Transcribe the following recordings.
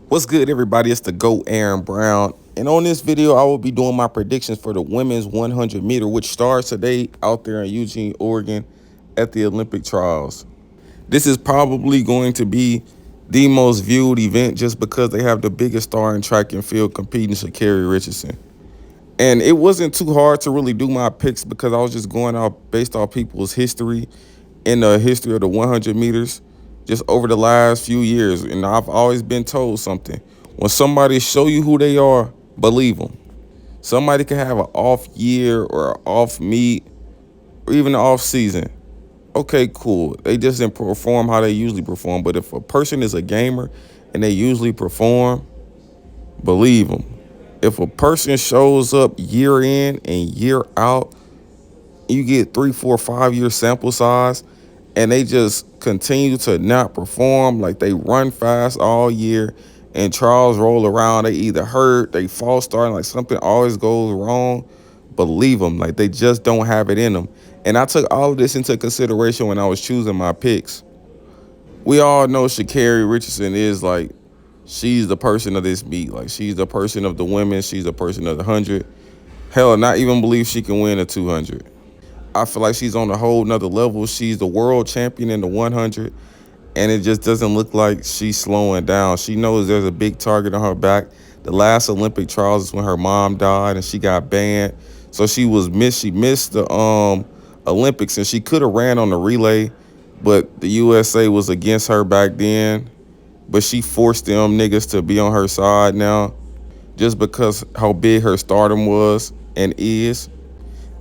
What's good, everybody? It's the GOAT Aaron Brown. And on this video, I will be doing my predictions for the women's 100 meter, which starts today out there in Eugene, Oregon at the Olympic trials. This is probably going to be the most viewed event just because they have the biggest star in track and field competing, Sha'Carri Richardson. And it wasn't too hard to really do my picks because I was just going out based off people's history in the history of the 100 meters just over the last few years. And I've always been told something. When somebody show you who they are, believe them. Somebody can have an off year or an off meet or even an off season. Okay, cool. They just didn't perform how they usually perform. But if a person is a gamer and they usually perform, believe them. If a person shows up year in and year out, you get 3, 4, 5 year sample size, and they just continue to not perform. Like they run fast all year, and trials roll around. They either hurt, they fall starting, like something always goes wrong. Believe them, like they just don't have it in them. And I took all of this into consideration when I was choosing my picks. We all know Sha'Carri Richardson is like, she's the person of this meet. Like she's the person of the women. She's the person of the 100. Hell, not even believe she can win a 200. I feel like she's on a whole nother level. She's the world champion in the 100, and it just doesn't look like she's slowing down. She knows there's a big target on her back. The last Olympic trials is when her mom died and she got banned. So she missed the Olympics, and she could have ran on the relay, but the USA was against her back then. But she forced them niggas to be on her side now just because how big her stardom was and is.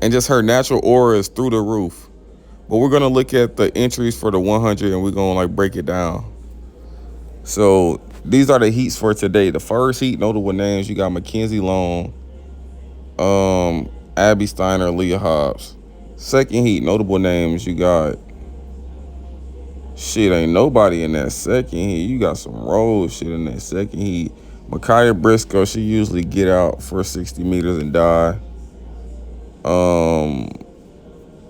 And just her natural aura is through the roof. But we're gonna look at the entries for the 100 and we're gonna like break it down. So these are the heats for today. The first heat, notable names, you got Mackenzie Long, Abby Steiner, Leah Hobbs. Second heat, notable names, you got shit, ain't nobody in that second heat. You got some road shit in that second heat. Micaiah Briscoe, she usually get out for 60 meters and die. Um,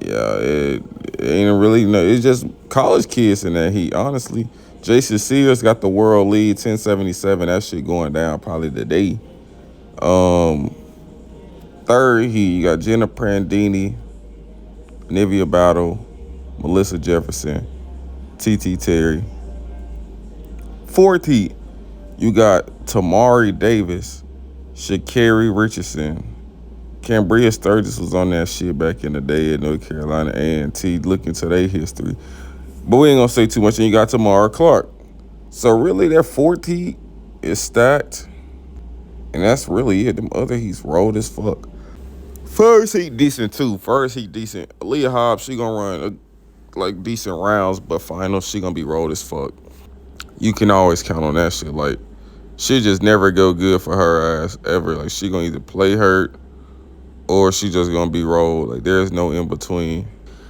yeah, it ain't really no. It's just college kids in that heat. Honestly, Jason Sears got the world lead 1077. That shit going down probably today. Um, Third heat, you got Jenna Prandini, Nivea Battle, Melissa Jefferson, TT Terry. Fourth heat, you got Tamari Davis, Sha'Carri Richardson. Cambria Sturgis was on that shit back in the day at North Carolina A&T. Look into their history. But we ain't gonna say too much. And you got Tamara Clark. So really that fourth heat is stacked. And that's really it. Them other heats rolled as fuck. First heat decent too. First heat decent. Leah Hobbs, she gonna run like decent rounds, but finals she gonna be rolled as fuck. You can always count on that shit. Like she just never go good for her ass ever. Like she gonna either play hurt or she just gonna be rolled. Like there's no in between.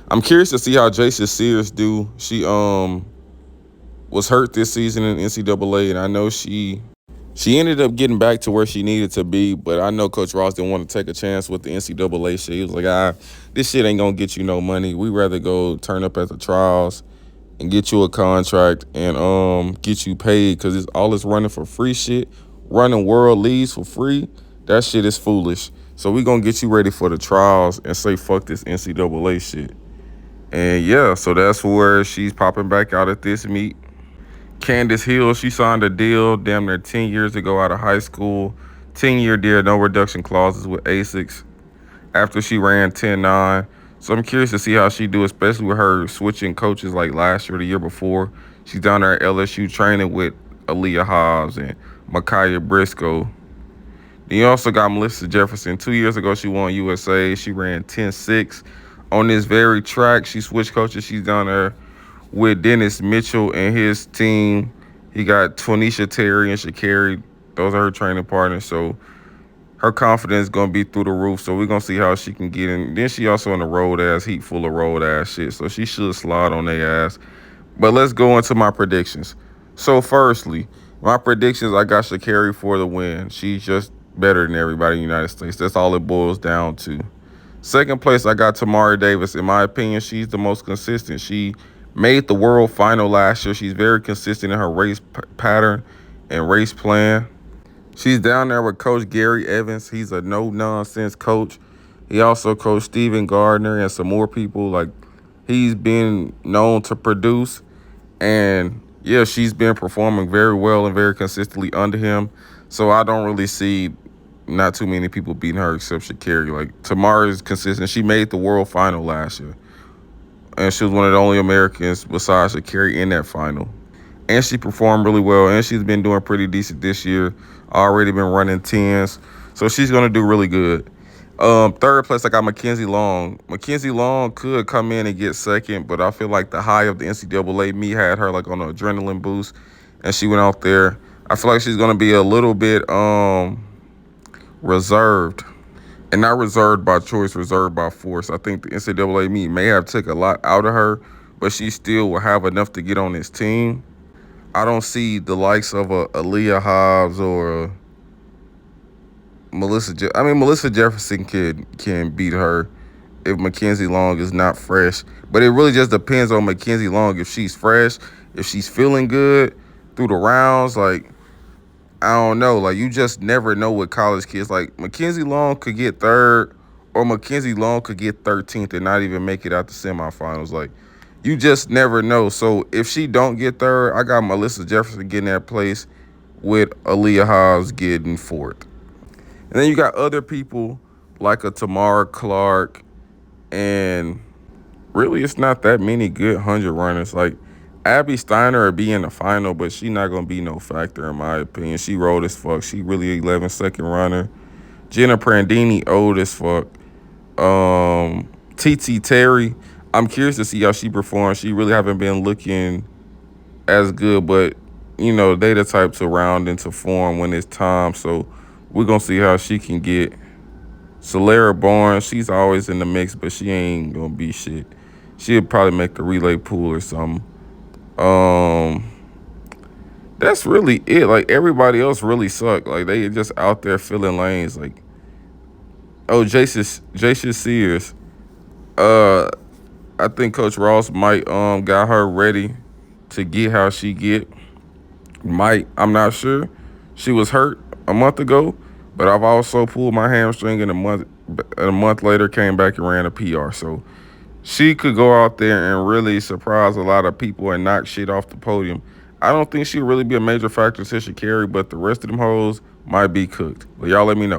I'm curious to see how Jason Sears do. She was hurt this season in NCAA, and I know she ended up getting back to where she needed to be, but I know Coach Ross didn't want to take a chance with the NCAA shit. He was like, this shit ain't gonna get you no money. We rather go turn up at the trials and get you a contract and get you paid, because it's all this running for free shit, running world leagues for free. That shit is foolish. So we gonna get you ready for the trials and say fuck this NCAA shit. And yeah, so that's where she's popping back out at this meet. Candace Hill, she signed a deal damn near 10 years ago out of high school. 10-year deal, no reduction clauses with ASICS after she ran 10.9. So I'm curious to see how she do, especially with her switching coaches like last year, the year before. She's down there at LSU training with Aaliyah Hobbs and Micaiah Briscoe. Then you also got Melissa Jefferson. 2 years ago, she won USA. She ran 10.6. On this very track, she switched coaches. She's down there with Dennis Mitchell and his team. He got Twanisha Terry and Sha'Carri. Those are her training partners. So her confidence is going to be through the roof. So we're going to see how she can get in. Then she also in the road ass heat full of road ass shit. So she should slide on their ass. But let's go into my predictions. So firstly, my predictions, I got Sha'Carri for the win. She's just better than everybody in the United States. That's all it boils down to. Second place, I got Tamari Davis. In my opinion, she's the most consistent. She made the world final last year. She's very consistent in her race pattern. and race plan. She's down there with Coach Gary Evans. He's a no-nonsense coach. He also coached Steven Gardner and some more people. Like, he's been known to produce. And, yeah, she's been performing very well and very consistently under him. So I don't really see not too many people beating her except Sha'Carri. Like, Tamara is consistent. She made the world final last year. And she was one of the only Americans besides Sha'Carri in that final. And she performed really well, and she's been doing pretty decent this year. Already been running 10s, so she's gonna do really good. Third place, I got Mackenzie Long. Mackenzie Long could come in and get second, but I feel like the high of the NCAA meet had her like on an adrenaline boost, and she went out there. I feel like she's gonna be a little bit reserved, and not reserved by choice, reserved by force. I think the NCAA meet may have took a lot out of her, but she still will have enough to get on this team. I don't see the likes of a Aaliyah Hobbs or Melissa Jefferson can beat her if Mackenzie Long is not fresh. But it really just depends on Mackenzie Long. If she's fresh, if she's feeling good through the rounds, like, I don't know. Like, you just never know with college kids. Like, Mackenzie Long could get third, or Mackenzie Long could get 13th and not even make it out the semifinals. Like, you just never know. So if she don't get third, I got Melissa Jefferson getting that place with Aaliyah Hobbs getting fourth. And then you got other people like a Tamara Clark, and really it's not that many good 100 runners. Like, Abby Steiner will be in the final, but she not going to be no factor in my opinion. She rolled as fuck. She really 11-second runner. Jenna Prandini old as fuck. TT Terry, I'm curious to see how she performs. She really haven't been looking as good, but, they the type to round into form when it's time. So we're going to see how she can get. Solara Barnes, she's always in the mix, but she ain't going to be shit. She'll probably make the relay pool or something. That's really it. Like, everybody else really suck. Like, they just out there filling lanes. Like, Jason Sears. I think Coach Ross might got her ready to get how she get. Might, I'm not sure. She was hurt a month ago, but I've also pulled my hamstring in a month later came back and ran a PR. So she could go out there and really surprise a lot of people and knock shit off the podium. I don't think she'll really be a major factor to Sha'Carri, but the rest of them hoes might be cooked. But y'all let me know.